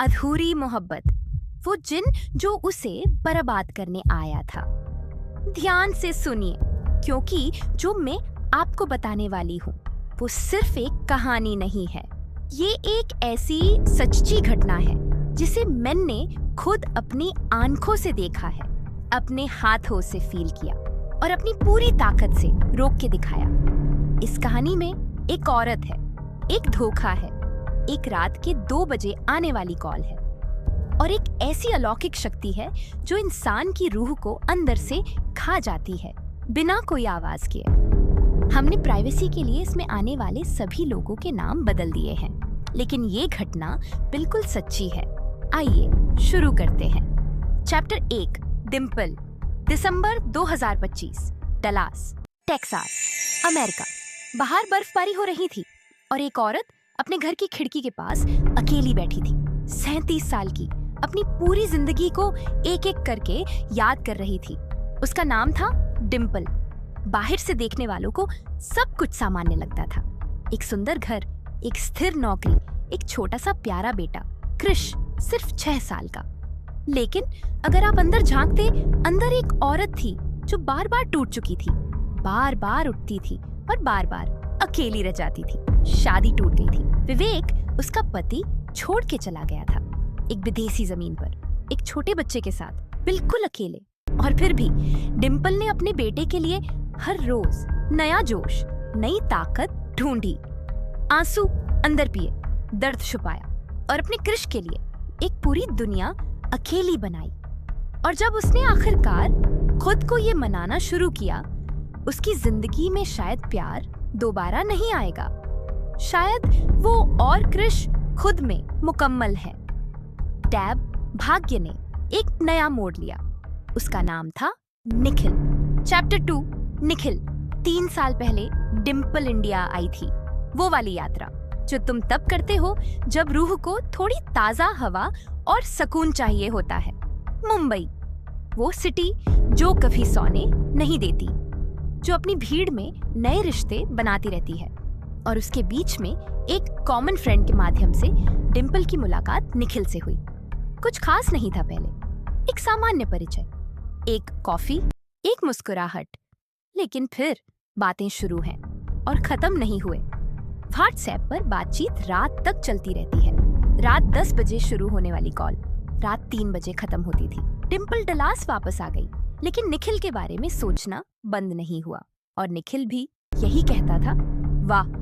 अधूरी मोहब्बत, वो जिन जो उसे बर्बाद करने आया था। ध्यान से सुनिए, क्योंकि जो मैं आपको बताने वाली हूँ वो सिर्फ एक कहानी नहीं है। ये एक ऐसी सच्ची घटना है जिसे मैंने खुद अपनी आंखों से देखा है, अपने हाथों से फील किया और अपनी पूरी ताकत से रोक के दिखाया। इस कहानी में एक औरत है, एक धोखा है, एक रात के 2 बजे आने वाली कॉल है और एक ऐसी अलौकिक शक्ति है जो इंसान की रूह को अंदर से खा जाती है बिना कोई आवाज किए। हमने प्राइवेसी के लिए इसमें आने वाले सभी लोगों के नाम बदल दिए हैं, लेकिन ये घटना बिल्कुल सच्ची है। आइए शुरू करते हैं। चैप्टर 1, डिम्पल। दिसंबर 2025, डलास, टेक्सास, अमेरिका। बाहर बर्फबारी हो रही थी और एक औरत अपने घर की खिड़की के पास अकेली बैठी थी। 37 साल की, अपनी पूरी जिंदगी को एक एक करके याद कर रही थी। उसका नाम था डिम्पल। बाहर से देखने वालों को सब कुछ सामान्य लगता था। एक सुंदर घर, एक स्थिर नौकरी, एक छोटा सा प्यारा बेटा, क्रिश, सिर्फ 6 साल का। लेकिन अगर आप अंदर झांकते, अंदर एक औरत थी जो बार बार टूट चुकी थी, बार बार उठती थी और बार बार अकेली रह जाती थी। शादी टूट गई थी। विवेक, उसका पति, छोड़ के चला गया था एक विदेशी जमीन पर, एक छोटे बच्चे के साथ, बिल्कुल अकेले। और फिर भी डिम्पल ने अपने बेटे के लिए हर रोज नया जोश, नई ताकत ढूंढी। आंसू अंदर पिए, दर्द छुपाया और अपने क्रिश के लिए एक पूरी दुनिया अकेली बनाई। और जब उसने आखिरकार खुद को ये मनाना शुरू किया, उसकी जिंदगी में शायद प्यार दोबारा नहीं आएगा, शायद वो और क्रिश खुद में मुकम्मल है। टैब भाग्य ने एक नया मोड़ लिया। उसका नाम था निखिल। चैप्टर 2, निखिल। 3 साल पहले डिम्पल इंडिया आई थी, वो वाली यात्रा जो तुम तब करते हो जब रूह को थोड़ी ताजा हवा और सुकून चाहिए होता है। मुंबई, वो सिटी जो कभी सोने नहीं देती, जो अपनी भीड़ में नए रिश्ते बनाती रहती है। और उसके बीच में एक कॉमन फ्रेंड के माध्यम से डिम्पल की मुलाकात निखिल से हुई। कुछ खास नहीं था पहले, एक सामान्य परिचय, एक कॉफी, एक मुस्कुराहट। लेकिन फिर बातें शुरू हैं और खत्म नहीं हुए। व्हाट्सएप पर बातचीत रात तक चलती रहती है। रात 10 बजे शुरू होने वाली कॉल रात 3 बजे खत्म होती थी। डिम्पल डलास वापस आ गई, लेकिन निखिल के बारे में सोचना बंद नहीं हुआ। और निखिल भी यही कहता था। वाह,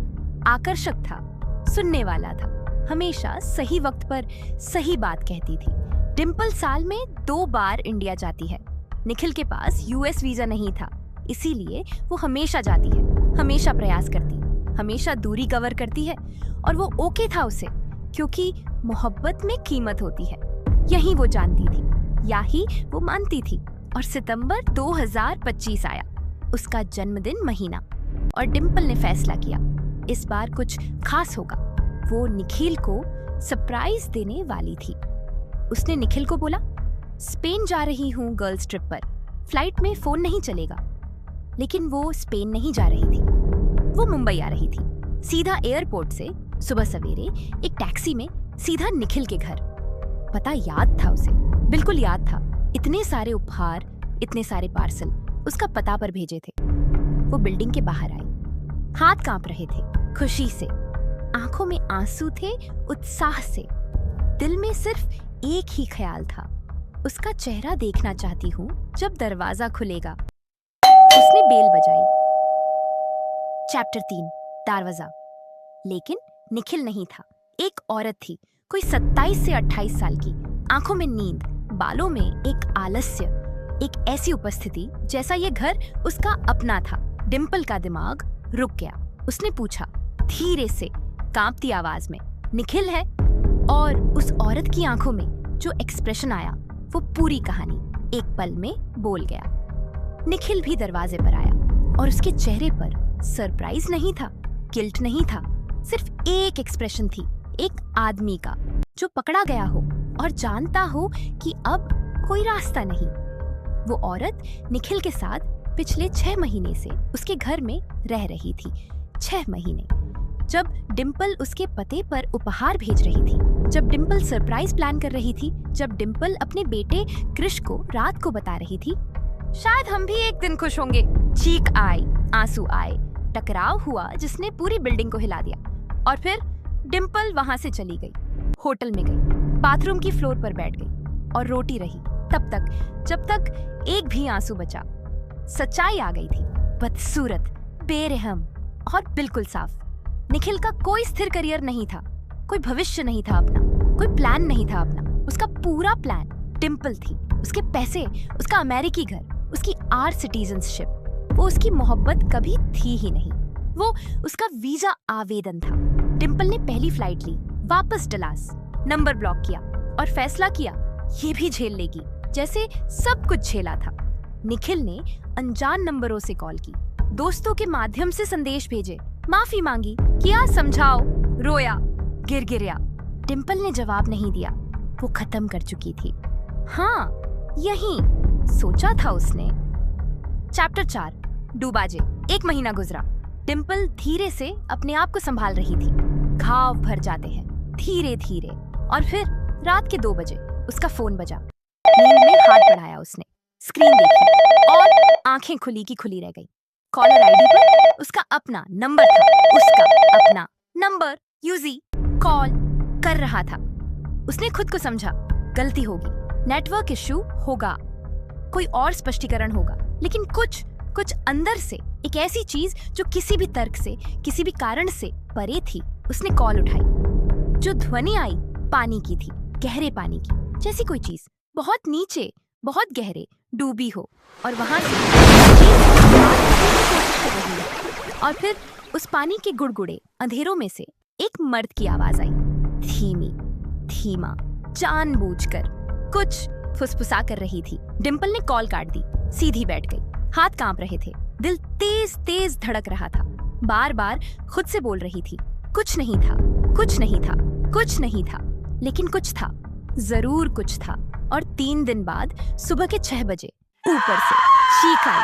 आकर्षक था, सुनने वाला था, हमेशा सही वक्त पर सही बात कहती थी। डिम्पल साल में 2 बार इंडिया जाती है। निखिल के पास यूएस वीजा नहीं था, इसीलिए वो हमेशा जाती है, हमेशा प्रयास करती, हमेशा दूरी कवर करती है। और वो ओके था उसे, क्योंकि मोहब्बत में कीमत होती है। यही वो जानती थी, यही वो मानती थी। और सितंबर 2025 आया, उसका जन्मदिन महीना, और डिम्पल ने फैसला किया इस बार कुछ खास होगा। वो निखिल को सरप्राइज देने वाली थी। उसने निखिल को बोला, स्पेन जा रही हूँ गर्ल्स ट्रिप पर, फ्लाइट में फोन नहीं चलेगा। लेकिन वो स्पेन नहीं जा रही थी, वो मुंबई आ रही थी। सीधा एयरपोर्ट से सुबह सवेरे एक टैक्सी में सीधा निखिल के घर। पता याद था उसे, बिल्कुल याद था। इतने सारे उपहार, इतने सारे पार्सल उसका पता पर भेजे थे। वो बिल्डिंग के बाहर आई, हाथ कांप रहे थे खुशी से, आंखों में आंसू थे उत्साह से। दिल में सिर्फ एक ही ख्याल था, उसका चेहरा देखना चाहती हूँ जब दरवाजा खुलेगा। उसने बेल बजाई। चैप्टर 3, दरवाजा। लेकिन निखिल नहीं था, एक औरत थी, कोई 27 से 28 साल की, आंखों में नींद, बालों में एक आलस्य, एक ऐसी उपस्थिति जैसा ये घर उसका अपना था। डिम्पल का दिमाग रुक गया। उसने पूछा धीरे से, कांपती आवाज में, निखिल है? और उस औरत की आंखों में जो एक्सप्रेशन आया, वो पूरी कहानी एक पल में बोल गया। निखिल भी दरवाजे पर आया और उसके चेहरे पर सरप्राइज नहीं था, गिल्ट नहीं था, सिर्फ एक एक्सप्रेशन थी, एक आदमी का जो पकड़ा गया हो और जानता हो कि अब कोई रास्ता नहीं। वो औरत निखिल के साथ पिछले 6 महीने से उसके घर में रह रही थी। 6 महीने। जब डिम्पल उसके पते पर उपहार भेज रही थी, जब डिम्पल सरप्राइज प्लान कर रही थी, जब डिम्पल अपने बेटे क्रिश को रात को बता रही थी, शायद हम भी एक दिन खुश होंगे। चीख आई, आंसू आए, टकराव हुआ जिसने पूरी बिल्डिंग को हिला दिया। और फिर डिम्पल वहां से चली गई, होटल में गई, बाथरूम की फ्लोर पर बैठ गई और रोटी रही तब तक जब तक एक भी आंसू बचा। सच्चाई आ गई थी, बदसूरत, बेरहम और बिल्कुल साफ। निखिल का कोई स्थिर करियर नहीं था, कोई भविष्य नहीं था अपना, कोई प्लान नहीं था अपना। उसका पूरा प्लान डिम्पल थी, उसके पैसे, उसका अमेरिकी घर, उसकी आर सिटीजनशिप। वो उसकी मोहब्बत कभी थी ही नहीं, वो उसका वीजा आवेदन था। डिम्पल ने पहली फ्लाइट ली, वापस डलास, नंबर ब्लॉक किया और फैसला किया ये भी झेल लेगी जैसे सब कुछ झेला था। निखिल ने अनजान नंबरों से कॉल की, दोस्तों के माध्यम से संदेश भेजे, माफी मांगी, किया समझाओ, रोया, गिरगिरिया। डिम्पल ने जवाब नहीं दिया, वो खत्म कर चुकी थी। हाँ, यही सोचा था उसने। चैप्टर 4, डूबाजे। 1 महीना गुजरा। डिम्पल धीरे से अपने आप को संभाल रही थी। घाव भर जाते हैं धीरे धीरे। और फिर रात के 2 बजे उसका फोन बजा। नींद में हाथ बढ़ाया उसने, स्क्रीन देखी और आंखें खुली की खुली रह गई। कॉलर आईडी पर उसका अपना नंबर था, उसका अपना नंबर। यूजी कॉल कर रहा था। उसने खुद को समझा, गलती होगी, नेटवर्क इश्यू होगा, कोई और स्पष्टीकरण होगा। लेकिन कुछ अंदर से एक ऐसी चीज जो किसी भी तर्क से, किसी भी कारण से परे थी, उसने कॉल उठाई। जो ध्वनि आई पानी की थी, गहरे पानी की, जैसी कोई चीज बहुत नीचे, बहुत गहरे डूबी हो और वहां से और फिर उस पानी के गुड़गुड़े अंधेरों में से एक मर्द की आवाज आई, धीमी, धीमा, जानबूझकर कुछ फुसफुसा कर रही थी। डिम्पल ने कॉल काट दी, सीधी बैठ गई। हाथ कांप रहे थे, दिल तेज तेज धड़क रहा था। बार बार खुद से बोल रही थी, कुछ नहीं था, कुछ नहीं था, कुछ नहीं था। लेकिन कुछ था, जरूर कुछ था। और 3 दिन बाद सुबह के 6 बजे ऊपर से चीख आई,